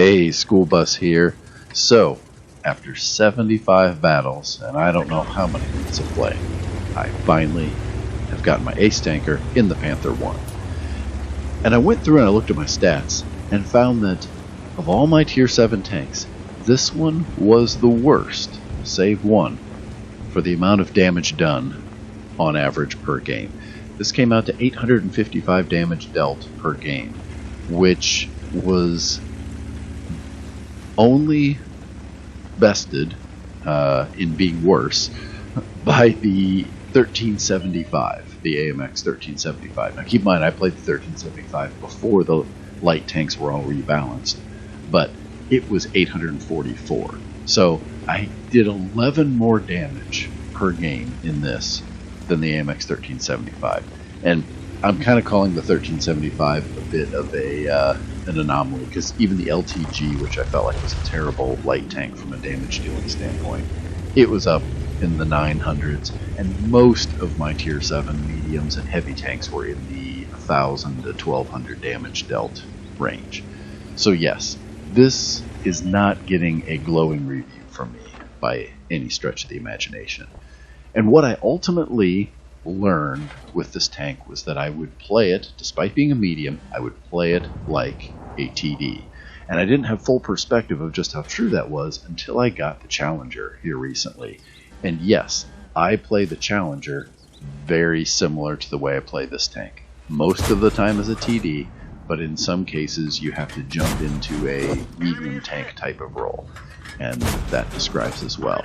Hey, school bus here. So, after 75 battles, and I don't know how many minutes of play, I finally have gotten my ace tanker in the Panther 1. And I went through and I looked at my stats and found that of all my tier 7 tanks, this one was the worst, save one, for the amount of damage done on average per game. This came out to 855 damage dealt per game, which was only bested in being worse by the 1375, the AMX 1375. Now keep in mind, I played the 1375 before the light tanks were all rebalanced, but it was 844. So I did 11 more damage per game in this than the AMX 1375. And I'm kind of calling the 1375 a bit of an anomaly, because even the LTG, which I felt like was a terrible light tank from a damage dealing standpoint, it was up in the 900s, and most of my tier 7 mediums and heavy tanks were in the 1000 to 1200 damage dealt range. So yes, this is not getting a glowing review from me by any stretch of the imagination. And what I ultimately learned with this tank was that I would play it, despite being a medium, I would play it like a TD. And I didn't have full perspective of just how true that was until I got the Challenger here recently. And yes, I play the Challenger very similar to the way I play this tank. Most of the time as a TD, but in some cases you have to jump into a medium tank type of role. And that describes as well.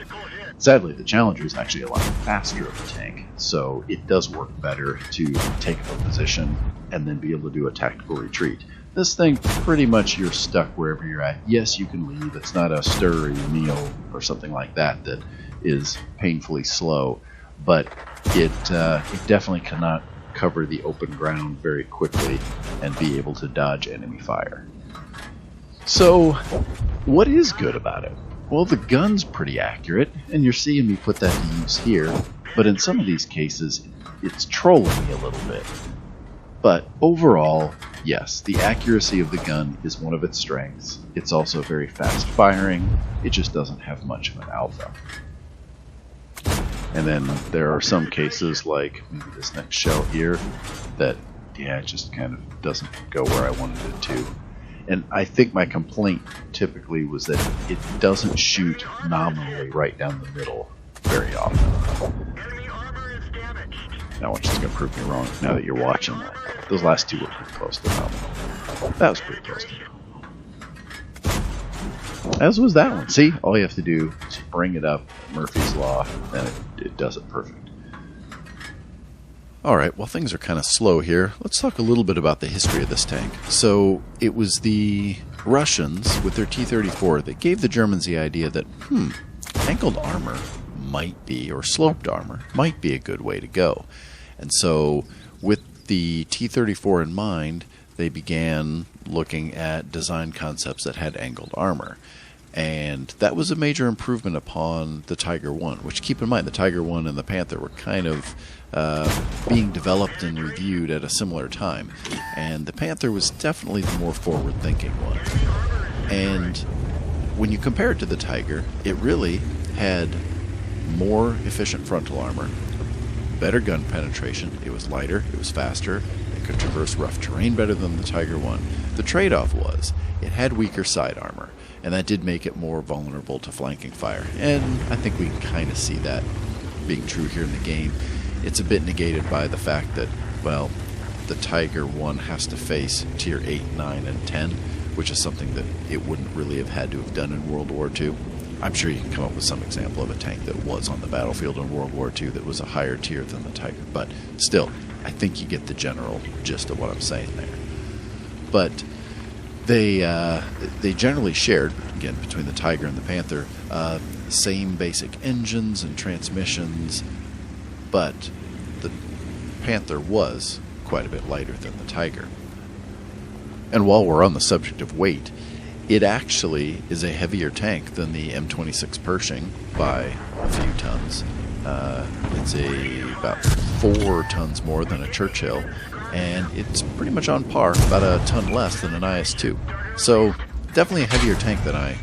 Sadly, the Challenger is actually a lot faster of a tank, so it does work better to take up a position and then be able to do a tactical retreat. This thing, pretty much you're stuck wherever you're at. Yes, you can leave. It's not a stir or meal or something like that that is painfully slow, but it definitely cannot cover the open ground very quickly and be able to dodge enemy fire. So, what is good about it? Well, the gun's pretty accurate, and you're seeing me put that to use here, but in some of these cases, it's trolling me a little bit. But overall, yes, the accuracy of the gun is one of its strengths. It's also very fast firing. It just doesn't have much of an alpha. And then there are some cases, like maybe this next shell here, that, yeah, it just kind of doesn't go where I wanted it to. And I think my complaint typically was that it doesn't shoot nominally right down the middle very often. Now I'm just going to prove me wrong now that you're watching that. Those last two were pretty close to nominal. That was pretty close to nominal. As was that one. See, all you have to do is bring it up, Murphy's Law, and it does it perfect. Alright, well, things are kind of slow here. Let's talk a little bit about the history of this tank. So, it was the Russians, with their T-34, that gave the Germans the idea that, angled armor might be, or sloped armor, might be a good way to go. And so, with the T-34 in mind, they began looking at design concepts that had angled armor. And that was a major improvement upon the Tiger 1, which, keep in mind, the Tiger 1 and the Panther were kind of being developed and reviewed at a similar time. And the Panther was definitely the more forward-thinking one. And when you compare it to the Tiger, it really had more efficient frontal armor, better gun penetration, it was lighter, it was faster, it could traverse rough terrain better than the Tiger 1. The trade-off was, it had weaker side armor, and that did make it more vulnerable to flanking fire. And I think we can kind of see that being true here in the game. It's a bit negated by the fact that, well, the Tiger 1 has to face tier 8, 9, and 10, which is something that it wouldn't really have had to have done in World War II. I'm sure you can come up with some example of a tank that was on the battlefield in World War II that was a higher tier than the Tiger, but still, I think you get the general gist of what I'm saying there. But they generally shared, again, between the Tiger and the Panther, same basic engines and transmissions, but the Panther was quite a bit lighter than the Tiger. And while we're on the subject of weight, it actually is a heavier tank than the M26 Pershing by a few tons. It's about 4 tons more than a Churchill, and it's pretty much on par, about a ton less than an IS-2. So definitely a heavier tank than I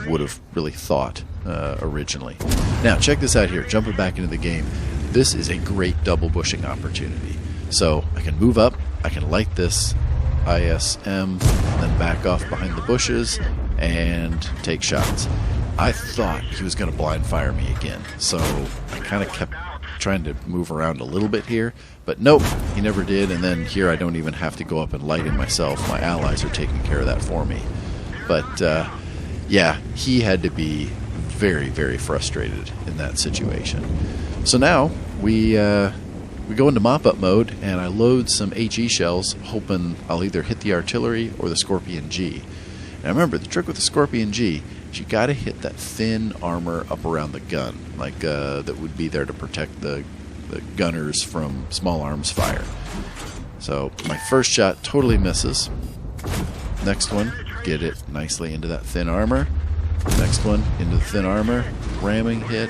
would have really thought originally. Now, check this out here. Jumping back into the game. This is a great double bushing opportunity. So I can move up, I can light this ISM, then back off behind the bushes and take shots. I thought he was going to blind fire me again, so I kind of kept trying to move around a little bit here, but nope, he never did. And then here I don't even have to go up and light him myself. My allies are taking care of that for me. But yeah, he had to be very, very frustrated in that situation. So now we go into mop-up mode, and I load some HE shells, hoping I'll either hit the artillery or the Scorpion G. Now remember, the trick with the Scorpion G is you got to hit that thin armor up around the gun, like that would be there to protect the gunners from small arms fire. So my first shot totally misses. Next one, get it nicely into that thin armor. Next one, into the thin armor, ramming hit,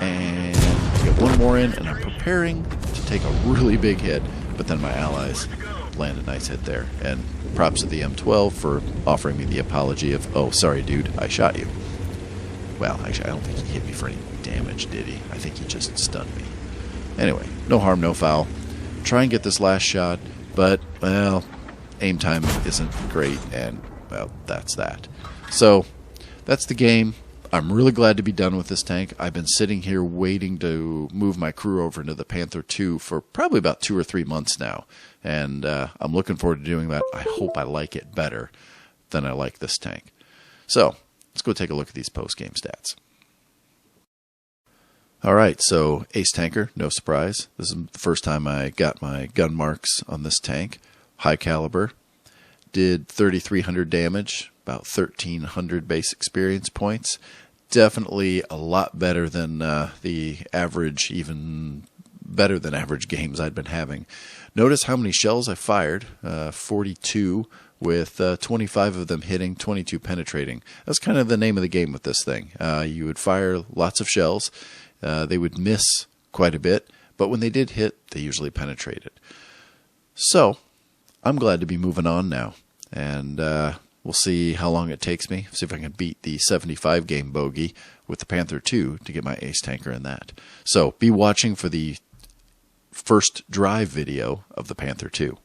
and get one more in, and I'm preparing to take a really big hit, but then my allies land a nice hit there. And props to the M12 for offering me the apology of, oh, sorry, dude, I shot you. Well, actually, I don't think he hit me for any damage, did he? I think he just stunned me. Anyway, no harm, no foul. Try and get this last shot, but, well, aim time isn't great, and, well, that's that. So, that's the game. I'm really glad to be done with this tank. I've been sitting here waiting to move my crew over into the Panther 2 for probably about 2 or 3 months now. And I'm looking forward to doing that. I hope I like it better than I like this tank. So, let's go take a look at these post-game stats. Alright, so Ace Tanker, no surprise. This is the first time I got my gun marks on this tank. High caliber. Did 3,300 damage, about 1,300 base experience points. Definitely a lot better than the average, even better than average games I'd been having. Notice how many shells I fired, 42, with 25 of them hitting, 22 penetrating. That's kind of the name of the game with this thing. You would fire lots of shells. They would miss quite a bit, but when they did hit, they usually penetrated. So, I'm glad to be moving on now, and we'll see how long it takes me. See if I can beat the 75 game bogey with the Panther 2 to get my Ace Tanker in that. So, be watching for the first drive video of the Panther 2.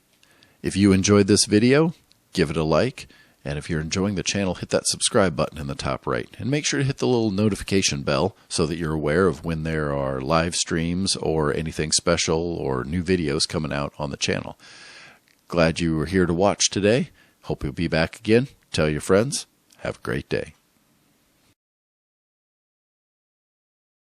If you enjoyed this video, give it a like, and if you're enjoying the channel, hit that subscribe button in the top right, and make sure to hit the little notification bell so that you're aware of when there are live streams or anything special or new videos coming out on the channel. Glad you were here to watch today. Hope you'll be back again. Tell your friends. Have a great day.